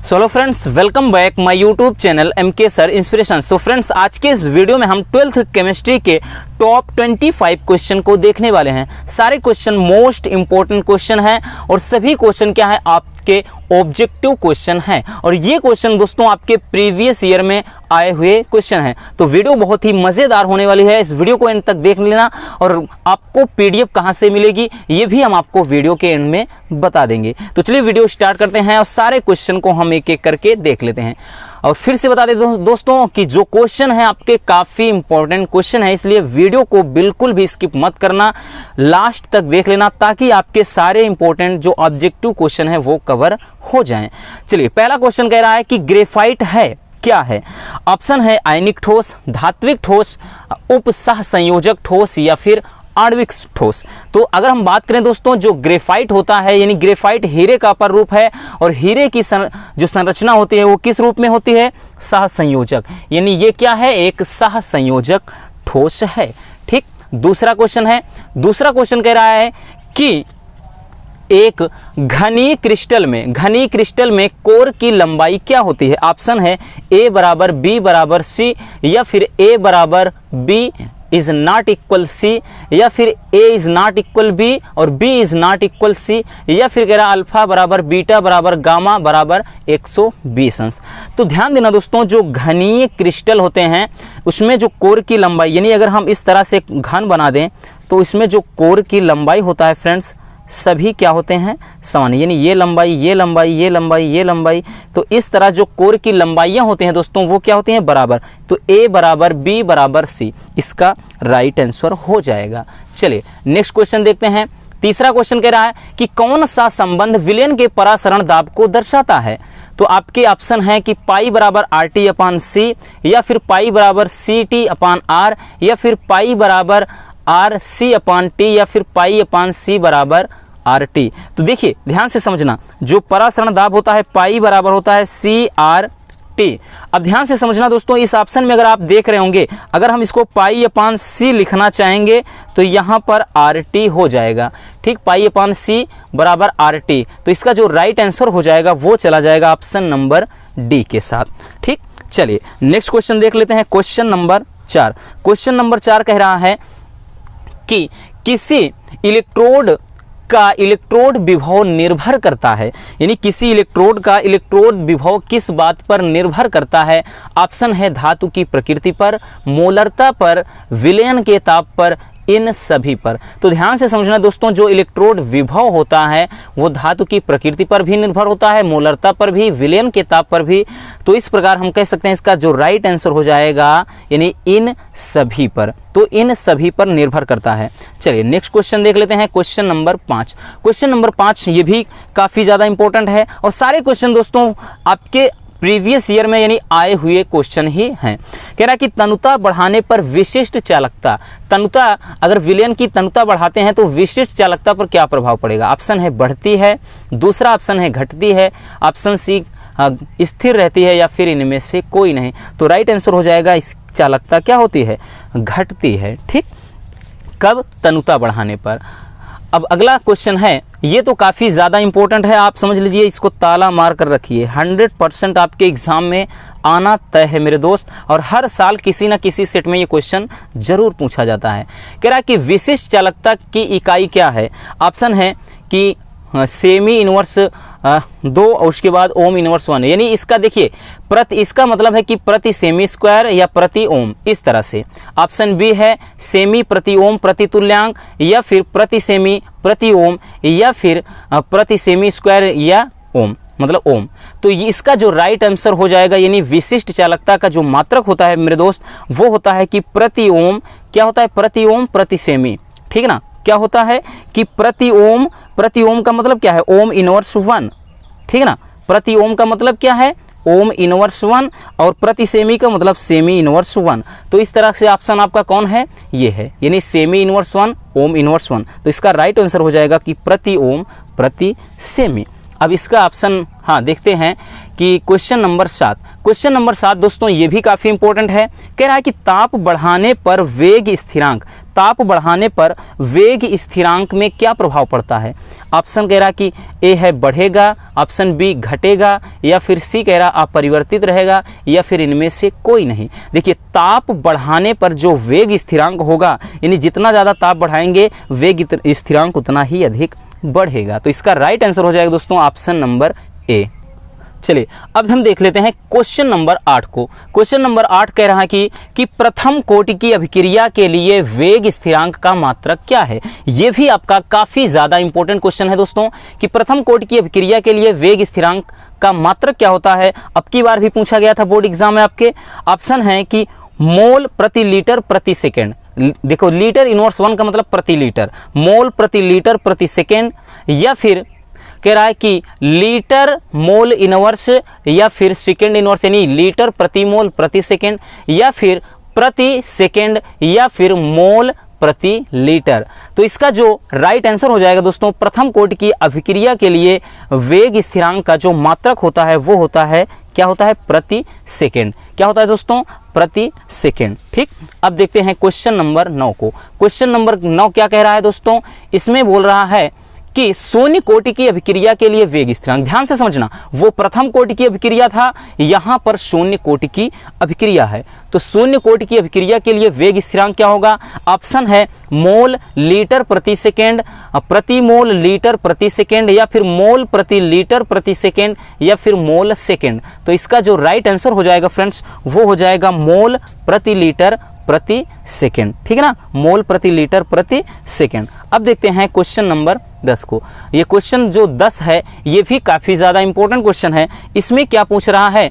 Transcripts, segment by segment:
Hello friends, welcome back my YouTube channel MK sir inspiration. तो friends, आज के इस वीडियो में हम 12th केमिस्ट्री के टॉप 25 क्वेश्चन को देखने वाले हैं। सारे क्वेश्चन मोस्ट इंपॉर्टेंट क्वेश्चन हैं और सभी क्वेश्चन क्या है, आपके ऑब्जेक्टिव क्वेश्चन हैं और ये क्वेश्चन दोस्तों आपके प्रीवियस ईयर में आए हुए क्वेश्चन हैं। तो वीडियो बहुत ही मज़ेदार होने वाली है, इस वीडियो को एंड तक देख लेना और आपको PDF कहाँ से मिलेगी ये भी हम आपको वीडियो के एंड में बता देंगे। तो चलिए वीडियो स्टार्ट करते हैं और सारे क्वेश्चन को हम एक एक करके देख लेते हैं। और फिर से बता दें दोस्तों कि जो क्वेश्चन है आपके काफ़ी इंपॉर्टेंट क्वेश्चन है, इसलिए वीडियो को बिल्कुल भी स्किप मत करना, लास्ट तक देख लेना ताकि आपके सारे इंपॉर्टेंट जो ऑब्जेक्टिव क्वेश्चन है वो कवर हो जाएं। चलिए, पहला क्वेश्चन कह रहा है कि ग्रेफाइट है क्या है। ऑप्शन है आयनिक ठोस, धात्विक ठोस, उपसह संयोजक ठोस या फिर आणविक ठोस। तो अगर हम बात करें दोस्तों, जो ग्रेफाइट होता है यानी ग्रेफाइट हीरे का अपर रूप है और हीरे की जो संरचना होती है वो किस रूप में होती है, सहसंयोजक, यानी ये क्या है, एक सहसंयोजक ठोस है। ठीक, दूसरा क्वेश्चन है, दूसरा क्वेश्चन कह रहा है कि एक घनी क्रिस्टल में कोर की लंबाई क्या होती है। ऑप्शन है A बराबर B बराबर C या फिर A बराबर B is not equal C या फिर A is not equal B और B is not equal C या फिर कह रहा अल्फा बराबर बीटा बराबर गामा बराबर 120 अंश। तो ध्यान देना दोस्तों, जो घनीय क्रिस्टल होते हैं उसमें जो कोर की लंबाई, यानी अगर हम इस तरह से घन बना दें तो इसमें जो कोर की लंबाई होता है फ्रेंड्स, सभी क्या होते हैं, समान, यानी ये लंबाई ये लंबाई ये लंबाई ये लंबाई। तो इस तरह जो कोर की लंबाइयाँ होती हैं दोस्तों वो क्या होती हैं, बराबर। तो A बराबर B बराबर C इसका राइट आंसर हो जाएगा। चलिए नेक्स्ट क्वेश्चन देखते हैं। तीसरा क्वेश्चन कह रहा है कि कौन सा संबंध विलयन के परासरण दाब को दर्शाता है। तो आपके ऑप्शन है कि पाई बराबर RT/C या फिर पाई बराबर CT/R या फिर पाई बराबर RC/T या फिर पाई/C बराबर RT। तो देखिए ध्यान से समझना, जो परासरण दाब होता है पाई बराबर होता है CRT। अब ध्यान से समझना दोस्तों, इस ऑप्शन में अगर आप देख रहे होंगे, अगर हम इसको पाई/C लिखना चाहेंगे तो यहाँ पर RT हो जाएगा। ठीक, पाई/C बराबर RT। तो इसका जो राइट आंसर हो जाएगा वो चला जाएगा ऑप्शन नंबर D के साथ। ठीक, चलिए नेक्स्ट क्वेश्चन देख लेते हैं। क्वेश्चन नंबर 4, क्वेश्चन नंबर 4 कह रहा है कि किसी इलेक्ट्रोड का इलेक्ट्रोड विभव निर्भर करता है, यानी किसी इलेक्ट्रोड का इलेक्ट्रोड विभव किस बात पर निर्भर करता है। ऑप्शन है धातु की प्रकृति पर, मोलरता पर, विलयन के ताप पर, इन सभी पर। तो ध्यान से समझना दोस्तों, जो इलेक्ट्रोड विभव होता है वो धातु की प्रकृति पर भी निर्भर होता है, मोलरता पर भी, विलयन के ताप पर भी। तो इस प्रकार हम कह सकते हैं इसका जो राइट आंसर हो जाएगा यानी इन सभी पर। तो इन सभी पर निर्भर करता है। चलिए नेक्स्ट क्वेश्चन देख लेते हैं। क्वेश्चन नंबर 5, क्वेश्चन नंबर 5 ये भी काफ़ी ज़्यादा इंपॉर्टेंट है और सारे क्वेश्चन दोस्तों आपके प्रीवियस ईयर में यानी आए हुए क्वेश्चन ही हैं। कह रहा है कि तनुता बढ़ाने पर विशिष्ट चालकता, तनुता अगर विलयन की तनुता बढ़ाते हैं तो विशिष्ट चालकता पर क्या प्रभाव पड़ेगा। ऑप्शन है बढ़ती है, दूसरा ऑप्शन है घटती है, ऑप्शन C स्थिर रहती है या फिर इनमें से कोई नहीं। तो राइट आंसर हो जाएगा इस चालकता क्या होती है, घटती है। ठीक, कब, तनुता बढ़ाने पर। अब अगला क्वेश्चन है, ये तो काफ़ी ज़्यादा इंपॉर्टेंट है, आप समझ लीजिए, इसको ताला मार कर रखिए। 100% आपके एग्ज़ाम में आना तय है मेरे दोस्त और हर साल किसी न किसी सेट में ये क्वेश्चन जरूर पूछा जाता है। कह रहा है कि विशिष्ट चालकता की इकाई क्या है। ऑप्शन है कि सेमी इनवर्स 2 और उसके बाद ओम इनवर्स 1, यानी इसका देखिए प्रति, इसका मतलब है कि प्रति सेमी स्क्वायर या प्रति ओम, इस तरह से। ऑप्शन B है सेमी प्रति ओम प्रति तुल्यांक या फिर प्रति सेमी प्रति ओम या फिर प्रति सेमी स्क्वायर या ओम, मतलब ओम। तो इसका जो राइट आंसर हो जाएगा यानी विशिष्ट चालकता का जो मात्रक होता है मेरे दोस्त वो होता है कि प्रति ओम। क्या होता है, प्रति ओम प्रति सेमी। ठीक है ना, क्या होता है कि प्रति ओम, प्रति ओम का मतलब क्या है, ओम इनवर्स 1। ठीक है ना, प्रति ओम का मतलब क्या है, ओम इनवर्स 1 और प्रति सेमी का मतलब सेमी इनवर्स 1। तो इस तरह से ऑप्शन आपका कौन है, ये है, यानी सेमी इनवर्स 1 ओम इनवर्स 1। तो इसका राइट आंसर हो जाएगा कि प्रति ओम प्रति सेमी। अब इसका ऑप्शन हाँ देखते हैं कि क्वेश्चन नंबर 7। क्वेश्चन नंबर 7 दोस्तों ये भी काफ़ी इंपॉर्टेंट है। कह रहा है कि ताप बढ़ाने पर वेग स्थिरांक, ताप बढ़ाने पर वेग स्थिरांक में क्या प्रभाव पड़ता है। ऑप्शन कह रहा कि ए है बढ़ेगा, ऑप्शन बी घटेगा, या फिर सी कह रहा अपरिवर्तित रहेगा, या फिर इनमें से कोई नहीं। देखिए ताप बढ़ाने पर जो वेग स्थिरांक होगा, यानी जितना ज़्यादा ताप बढ़ाएंगे वेग स्थिरांक उतना ही अधिक बढ़ेगा। तो इसका राइट आंसर हो जाएगा दोस्तों ऑप्शन नंबर ए। चलिए अब हम देख लेते हैं क्वेश्चन नंबर 8 को। क्वेश्चन नंबर 8 कह रहा है कि प्रथम कोटि की अभिक्रिया के लिए वेग स्थिरांक का मात्रक क्या है। यह भी आपका काफी ज्यादा इंपॉर्टेंट क्वेश्चन है दोस्तों कि प्रथम कोटि की अभिक्रिया के लिए वेग स्थिरांक का मात्रक क्या होता है। अब की बार भी पूछा गया था बोर्ड एग्जाम में आपके। ऑप्शन है कि मोल प्रति लीटर प्रति सेकेंड। देखो लीटर इनवर्स 1 का मतलब प्रति लीटर, मोल प्रति लीटर प्रति सेकेंड, या फिर कह रहा है कि लीटर मोल इनवर्स, या फिर सेकेंड इनवर्स यानी लीटर प्रति मोल प्रति सेकेंड, या फिर प्रति सेकेंड, या फिर मोल प्रति लीटर। तो इसका जो राइट आंसर हो जाएगा दोस्तों प्रथम कोटि की अभिक्रिया के लिए वेग स्थिरांक का जो मात्रक होता है वो होता है, क्या होता है, प्रति सेकेंड। क्या होता है दोस्तों, प्रति सेकेंड। ठीक, अब देखते हैं क्वेश्चन नंबर 9 को। क्वेश्चन नंबर 9 क्या कह रहा है दोस्तों, इसमें बोल रहा है कि शून्य कोटि की अभिक्रिया के लिए वेग स्थिरांक, ध्यान से समझना, वो प्रथम कोटि की अभिक्रिया था, यहां पर शून्य कोटि की अभिक्रिया है। तो शून्य कोटि की अभिक्रिया के लिए वेग स्थिरांक क्या होगा। ऑप्शन है मोल लीटर प्रति सेकेंड, प्रति मोल लीटर प्रति सेकेंड, या फिर मोल प्रति लीटर प्रति सेकेंड, या फिर मोल सेकेंड। तो इसका जो राइट आंसर हो जाएगा फ्रेंड्स वो हो जाएगा मोल प्रति लीटर प्रति सेकेंड। ठीक है ना, मोल प्रति लीटर प्रति सेकेंड। अब देखते हैं क्वेश्चन नंबर 10 को। ये क्वेश्चन जो 10 है ये भी काफी ज्यादा इंपॉर्टेंट क्वेश्चन है। इसमें क्या पूछ रहा है,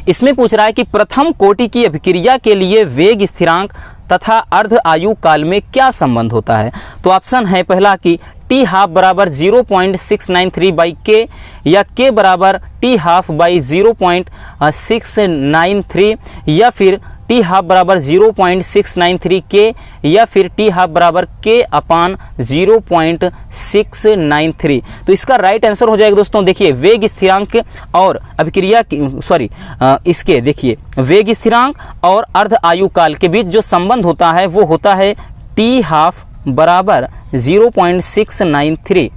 इसमें पूछ रहा है कि प्रथम कोटि की अभिक्रिया के लिए वेग स्थिरांक तथा अर्ध आयु काल में क्या संबंध होता है। तो ऑप्शन है पहला कि टी हाफ बराबर 0.693 बाई के, या के बराबर टी हाफ बाई 0.693, या फिर टी हाफ बराबर 0.693 के, या फिर टी हाफ बराबर के अपान 0.693। तो इसका राइट आंसर हो जाएगा दोस्तों, देखिए वेग स्थिरांक और अभिक्रिया की इसके देखिए वेग स्थिरांक और अर्ध आयु काल के बीच जो संबंध होता है वो होता है टी हाफ बराबर 0.693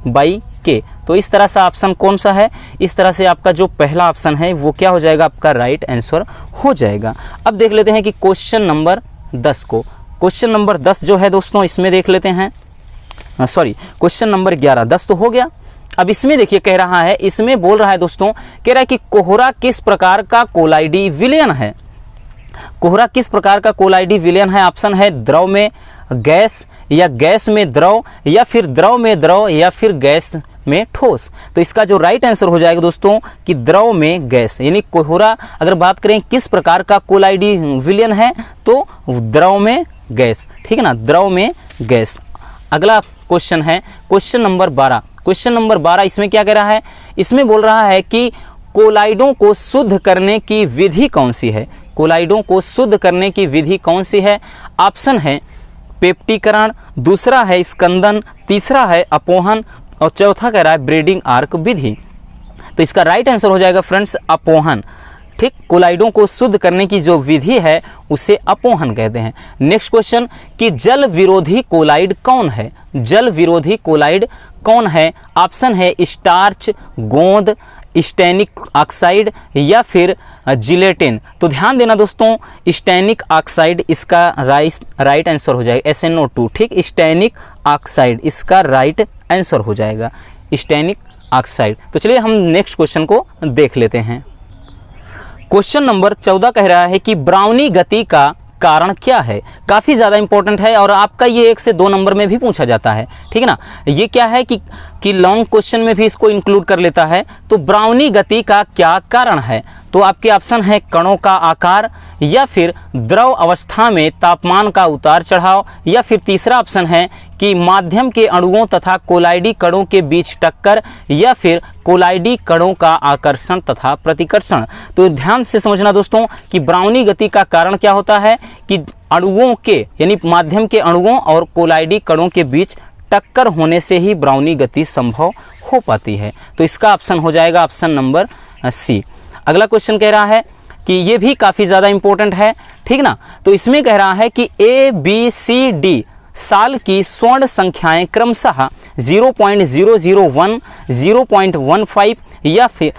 बाई के। तो इस तरह से ऑप्शन कौन सा है, इस तरह से आपका जो पहला ऑप्शन है वो क्या हो जाएगा, आपका राइट आंसर हो जाएगा। अब देख लेते हैं कि क्वेश्चन नंबर 10 को। क्वेश्चन नंबर 10 जो है दोस्तों इसमें देख लेते हैं, क्वेश्चन नंबर 11, 10 तो हो गया। अब इसमें देखिए कह रहा है, इसमें बोल रहा है दोस्तों, कह रहा है कि कोहरा किस प्रकार का कोलाइडी विलयन है। कोहरा किस प्रकार का कोलाइडी विलयन है। ऑप्शन है द्रव में गैस, या गैस में द्रव, या फिर द्रव में द्रव, या फिर गैस में ठोस। तो इसका जो राइट आंसर हो जाएगा दोस्तों कि द्रव में गैस, यानी कोहरा अगर बात करें किस प्रकार का कोलाइडी विलयन है तो द्रव में गैस। ठीक है ना, द्रव में गैस। अगला क्वेश्चन है क्वेश्चन नंबर 12। क्वेश्चन नंबर 12 इसमें क्या कह रहा है, इसमें बोल रहा है कि कोलाइडों को शुद्ध करने की विधि कौन सी है। कोलाइडों को शुद्ध करने की विधि कौन सी है। ऑप्शन है पेप्टीकरण, दूसरा है स्कंदन, तीसरा है अपोहन, और चौथा कह रहा है ब्रीडिंग आर्क विधि। तो इसका राइट आंसर हो जाएगा फ्रेंड्स अपोहन। ठीक, कोलाइडों को शुद्ध करने की जो विधि है उसे अपोहन कहते हैं। नेक्स्ट क्वेश्चन कि जल विरोधी कोलाइड कौन है। जल विरोधी कोलाइड कौन है। ऑप्शन है स्टार्च, गोंद, स्टेनिक ऑक्साइड, या फिर जिलेटिन। तो ध्यान देना दोस्तों, स्टेनिक ऑक्साइड इसका राइट आंसर हो जाएगा, SnO2। ठीक, स्टेनिक ऑक्साइड इसका राइट आंसर हो जाएगा, स्टेनिक ऑक्साइड। तो चलिए हम नेक्स्ट क्वेश्चन को देख लेते हैं। क्वेश्चन नंबर 14 कह रहा है कि ब्राउनी गति का कारण क्या है। काफ़ी ज़्यादा इंपॉर्टेंट है और आपका ये 1 से 2 नंबर में भी पूछा जाता है। ठीक है ना, ये क्या है कि लॉन्ग क्वेश्चन में भी इसको इंक्लूड कर लेता है। तो ब्राउनी गति का क्या कारण है। तो आपके ऑप्शन है कणों का आकार, या फिर द्रव अवस्था में तापमान का उतार चढ़ाव, या फिर तीसरा ऑप्शन है कि माध्यम के अणुओं तथा कोलाइडी कणों के बीच टक्कर, या फिर कोलाइडी कणों का आकर्षण तथा प्रतिकर्षण। तो ध्यान से समझना दोस्तों कि ब्राउनी गति का कारण क्या होता है कि अणुओं के यानी माध्यम के अणुओं और कोलाइडी कणों के बीच टक्कर होने से ही ब्राउनी गति संभव हो पाती है। तो इसका ऑप्शन हो जाएगा ऑप्शन नंबर सी। अगला क्वेश्चन कह रहा है कि ये भी काफ़ी ज़्यादा इंपॉर्टेंट है, ठीक ना। तो इसमें कह रहा है कि ए बी सी डी साल की स्वर्ण संख्याएं क्रमशः 0.001, 0.15 या फिर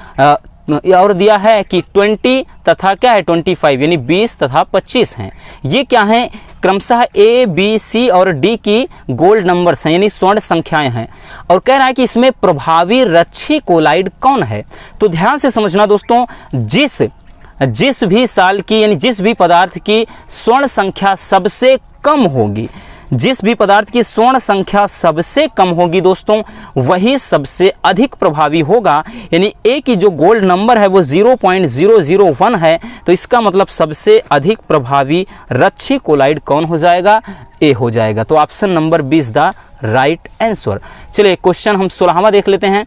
और दिया है कि 20 तथा क्या है 25 यानी 20 तथा 25 हैं। ये क्या हैं, क्रमशः ए बी सी और डी की गोल्ड नंबर्स हैं यानी स्वर्ण संख्याएं हैं। और कह रहा है कि इसमें प्रभावी रच्छी कोलाइड कौन है। तो ध्यान से समझना दोस्तों, जिस भी साल की यानी जिस भी पदार्थ की स्वर्ण संख्या सबसे कम होगी, जिस भी पदार्थ की स्वर्ण संख्या सबसे कम होगी दोस्तों, वही सबसे अधिक प्रभावी होगा। यानी ए की जो गोल्ड नंबर है वो 0.001 है, तो इसका मतलब सबसे अधिक प्रभावी रच्छी कोलाइड कौन हो जाएगा, ए हो जाएगा। तो option number 20 the right answer. चलिए क्वेश्चन हम 16वां देख लेते हैं।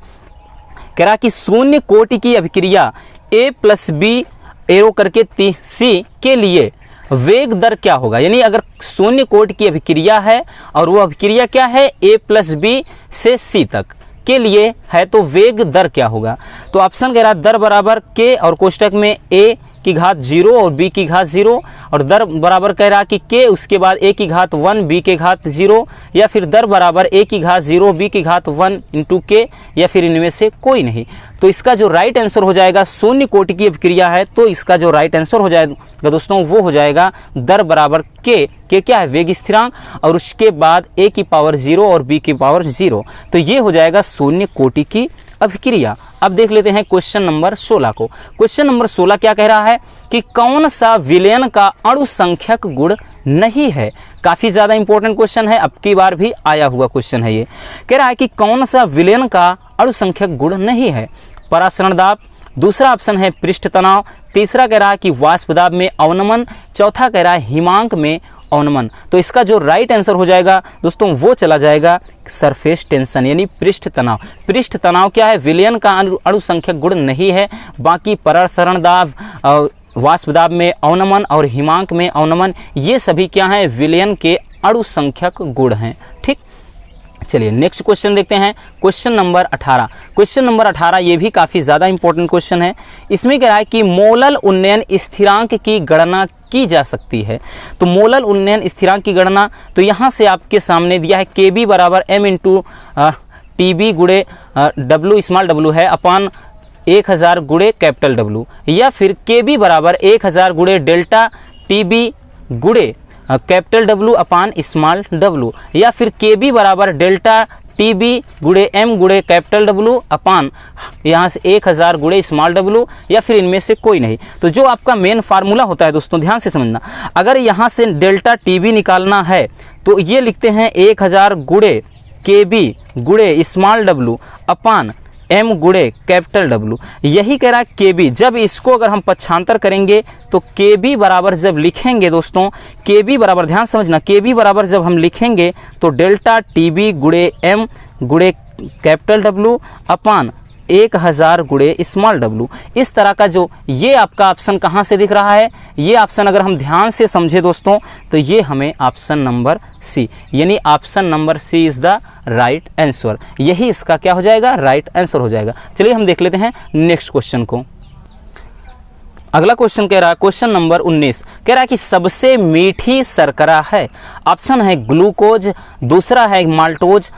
कह रहा कि शून्य कोटि की अभिक्रिया ए प्लस बी एरो करके सी के लिए वेग दर क्या होगा। यानी अगर शून्य कोटि की अभिक्रिया है और वो अभिक्रिया क्या है, ए प्लस बी से सी तक के लिए है, तो वेग दर क्या होगा। तो ऑप्शन कह रहा है दर बराबर के और कोष्टक में ए की घात 0 और बी की घात 0, और दर बराबर कह रहा कि के उसके बाद ए की घात 1 बी के घात 0, या फिर दर बराबर ए की घात 0 बी की घात 1 इंटू के, या फिर इनमें से कोई नहीं। तो इसका जो राइट आंसर हो जाएगा, शून्य कोटि की अभिक्रिया है तो इसका जो राइट आंसर हो जाएगा दोस्तों वो हो जाएगा दर बराबर के क्या है वेग स्थिरांक, और उसके बाद ए की पावर 0 और बी की पावर 0। तो ये हो जाएगा शून्य कोटि की अभिक्रिया। अब देख लेते हैं क्वेश्चन नंबर 16 को। क्वेश्चन नंबर 16 क्या कह रहा है कि कौन सा विलयन का अणु संख्यक गुण नहीं है। काफी ज्यादा इंपॉर्टेंट क्वेश्चन है, अब की बार भी आया हुआ क्वेश्चन है। ये कह रहा है कि कौन सा विलयन का अणु संख्यक गुण नहीं है। परासरण दाब, दूसरा ऑप्शन है पृष्ठ तनाव, तीसरा कह रहा है कि वाष्प दाब में अवनमन, चौथा कह रहा है हिमांक में अवनमन। तो इसका जो राइट आंसर हो जाएगा दोस्तों वो चला जाएगा सरफेस टेंशन यानी पृष्ठ तनाव। पृष्ठ तनाव क्या है, विलयन का अणु संख्यक गुण नहीं है। बाकी परासरण दाब, वाष्प दाब में अवनमन और हिमांक में अवनमन, ये सभी क्या हैं, विलयन के अणु संख्यक गुण हैं। ठीक, चलिए नेक्स्ट क्वेश्चन देखते हैं। Question number 18। क्वेश्चन नंबर 18 ये भी काफ़ी ज़्यादा इंपॉर्टेंट क्वेश्चन है। इसमें कह रहा है कि मोलल उन्नयन स्थिरांक की गणना की जा सकती है। तो मोलल उन्नयन स्थिरांक की गणना, तो यहाँ से आपके सामने दिया है KB बराबर M इंटू TB गुड़े W स्मॉल w है अपान 1000 गुड़े कैपिटल W, या फिर KB बराबर 1000 गुड़े डेल्टा TB गुड़े कैपिटल W अपान स्मॉल w, या फिर KB बराबर डेल्टा TB गुड़े M गुड़े कैपिटल W अपान यहाँ से 1000 गुड़े स्मॉल w, या फिर इनमें से कोई नहीं। तो जो आपका मेन फार्मूला होता है दोस्तों, ध्यान से समझना, अगर यहाँ से डेल्टा TB निकालना है तो ये लिखते हैं 1000 गुड़े KB गुड़े स्मॉल w अपान M गुड़े कैपिटल W। यही कह रहा है KB। जब इसको अगर हम पक्षांतर करेंगे तो KB बराबर जब लिखेंगे दोस्तों, KB बराबर, ध्यान समझना, KB बराबर जब हम लिखेंगे तो डेल्टा TB गुड़े M गुड़े कैपिटल W अपान 1000 गुड़े स्मॉल w। इस तरह का जो ये आपका ऑप्शन कहाँ से दिख रहा है, ये ऑप्शन अगर हम ध्यान से समझे दोस्तों तो ये हमें ऑप्शन नंबर सी, यानी option number C is the right answer. यही इसका क्या हो जाएगा, राइट आंसर हो जाएगा। चलिए हम देख लेते हैं नेक्स्ट क्वेश्चन को। अगला क्वेश्चन कह रहा है, क्वेश्चन नंबर 19 कह रहा है कि सबसे मीठी शर्करा है। ऑप्शन है ग्लूकोज, दूसरा है माल्टोज,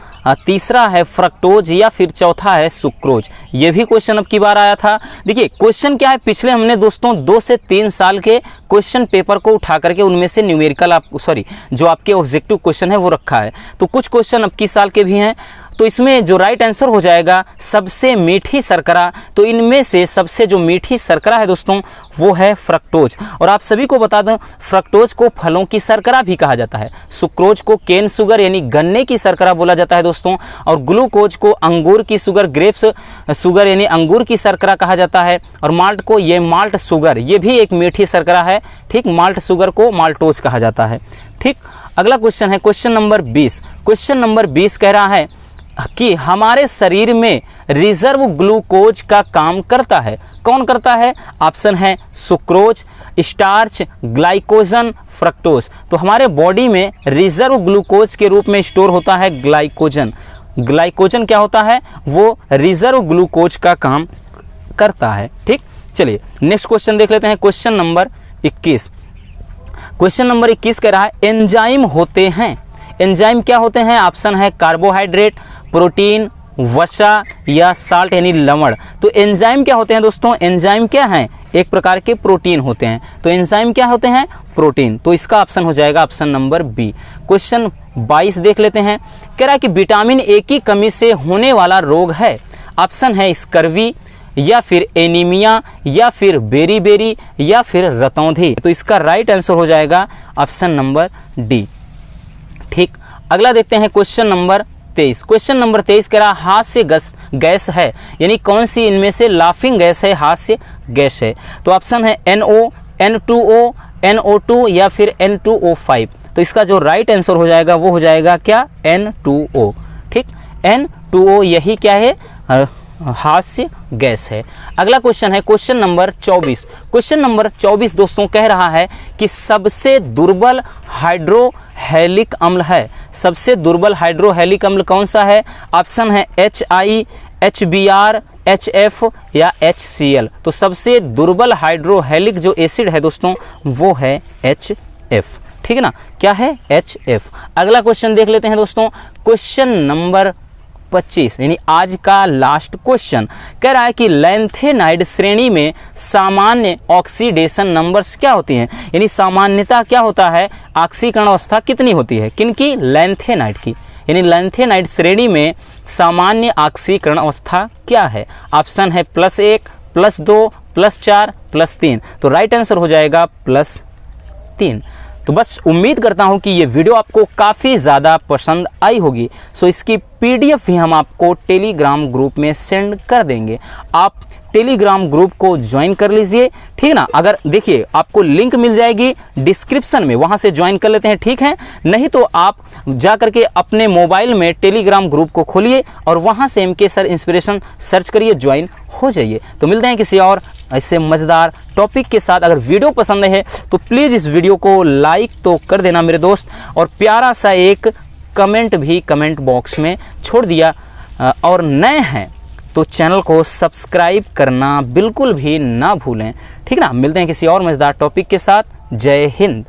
तीसरा है फ्रक्टोज, या फिर चौथा है सुक्रोज। ये भी क्वेश्चन अब की बार आया था। देखिए क्वेश्चन क्या है, पिछले हमने दोस्तों 2 से 3 साल के क्वेश्चन पेपर को उठा करके उनमें से न्यूमेरिकल जो आपके ऑब्जेक्टिव क्वेश्चन है वो रखा है। तो कुछ क्वेश्चन अब की साल के भी हैं। तो इसमें जो राइट आंसर हो जाएगा सबसे मीठी शर्करा, तो इनमें से सबसे जो मीठी शर्करा है दोस्तों वो है फ्रक्टोज। और आप सभी को बता दूं, फ्रक्टोज को फलों की शर्करा भी कहा जाता है, सुक्रोज को केन शुगर यानी गन्ने की शर्करा बोला जाता है दोस्तों, और ग्लूकोज को अंगूर की शुगर, ग्रेप्स शुगर यानी अंगूर की शर्करा कहा जाता है, और माल्ट को ये माल्ट शुगर, ये भी एक मीठी शर्करा है। ठीक, माल्ट शुगर को माल्टोज कहा जाता है। ठीक, अगला क्वेश्चन है क्वेश्चन नंबर 20। क्वेश्चन नंबर 20 कह रहा है कि हमारे शरीर में रिजर्व ग्लूकोज का काम करता है? कौन करता है? ऑप्शन है सुक्रोज, स्टार्च, ग्लाइकोजन, फ्रक्टोज। तो हमारे बॉडी में रिजर्व ग्लूकोज के रूप में स्टोर होता है ग्लाइकोजन। ग्लाइकोजन क्या होता है? वो रिजर्व ग्लूकोज का काम करता है। ठीक, चलिए नेक्स्ट क्वेश्चन देख लेते हैं। Question number 21। क्वेश्चन नंबर 21 कह रहा है एंजाइम होते हैं। एंजाइम क्या होते हैं? ऑप्शन है कार्बोहाइड्रेट, प्रोटीन, वसा या साल्ट यानी लवण। तो एंजाइम क्या होते हैं दोस्तों? एंजाइम क्या हैं? एक प्रकार के प्रोटीन होते हैं। तो एंजाइम क्या होते हैं? प्रोटीन। तो इसका ऑप्शन हो जाएगा ऑप्शन नंबर बी। क्वेश्चन 22 देख लेते हैं। कह रहा है कि विटामिन ए की कमी से होने वाला रोग है। ऑप्शन है स्कर्वी या फिर एनीमिया या फिर बेरी या फिर रतौंधी। तो इसका राइट आंसर हो जाएगा ऑप्शन नंबर डी। ठीक, अगला देखते हैं क्वेश्चन नंबर 23। क्वेश्चन नंबर 23 कह रहा हाथ से गैस है, यानी कौन सी इनमें से लाफिंग गैस है, हाथ से गैस है? तो ऑप्शन है NO, N2O, NO2 या फिर N2O5। तो इसका जो राइट आंसर हो जाएगा वो हो जाएगा क्या? N2O। ठीक, N2O यही क्या है? हास्य गैस है। अगला क्वेश्चन है क्वेश्चन नंबर 24। क्वेश्चन नंबर 24 दोस्तों कह रहा है कि सबसे दुर्बल हाइड्रोहेलिक अम्ल है। सबसे दुर्बल हाइड्रोहेलिक अम्ल कौन सा है? ऑप्शन है HI, HBr, HF या HCl। तो सबसे दुर्बल हाइड्रोहेलिक जो एसिड है दोस्तों वो है HF। ठीक है ना, क्या है? HF। अगला क्वेश्चन देख लेते हैं दोस्तों। क्वेश्चन नंबर 25 यानी आज का लास्ट क्वेश्चन कह रहा है कि लैंथेनाइड श्रेणी में सामान्य ऑक्सीडेशन नंबर्स क्या होती हैं? यानी सामान्यता क्या होता है? ऑक्सीकरण अवस्था कितनी होती है? किनकी? लैंथेनाइड की। यानी लैंथेनाइड श्रेणी में सामान्य ऑक्सीकरण अवस्था क्या है? ऑप्शन है +1, +2, +4, +3। तो राइट आंसर हो जाएगा +3। तो बस उम्मीद करता हूं कि ये वीडियो आपको काफ़ी ज़्यादा पसंद आई होगी। सो इसकी PDF भी हम आपको टेलीग्राम ग्रुप में सेंड कर देंगे। आप टेलीग्राम ग्रुप को ज्वाइन कर लीजिए। ठीक ना, अगर देखिए आपको लिंक मिल जाएगी डिस्क्रिप्शन में, वहां से ज्वाइन कर लेते हैं। ठीक है, नहीं तो आप जा करके अपने मोबाइल में टेलीग्राम ग्रुप को खोलिए और वहां से MK सर इंस्पिरेशन सर्च करिए, ज्वाइन हो जाइए। तो मिलते हैं किसी और ऐसे मज़ेदार टॉपिक के साथ। अगर वीडियो पसंद है तो प्लीज़ इस वीडियो को लाइक तो कर देना मेरे दोस्त, और प्यारा सा एक कमेंट भी कमेंट बॉक्स में छोड़ दिया। और नए हैं तो चैनल को सब्सक्राइब करना बिल्कुल भी ना भूलें। ठीक ना, मिलते हैं किसी और मज़ेदार टॉपिक के साथ। जय हिंद।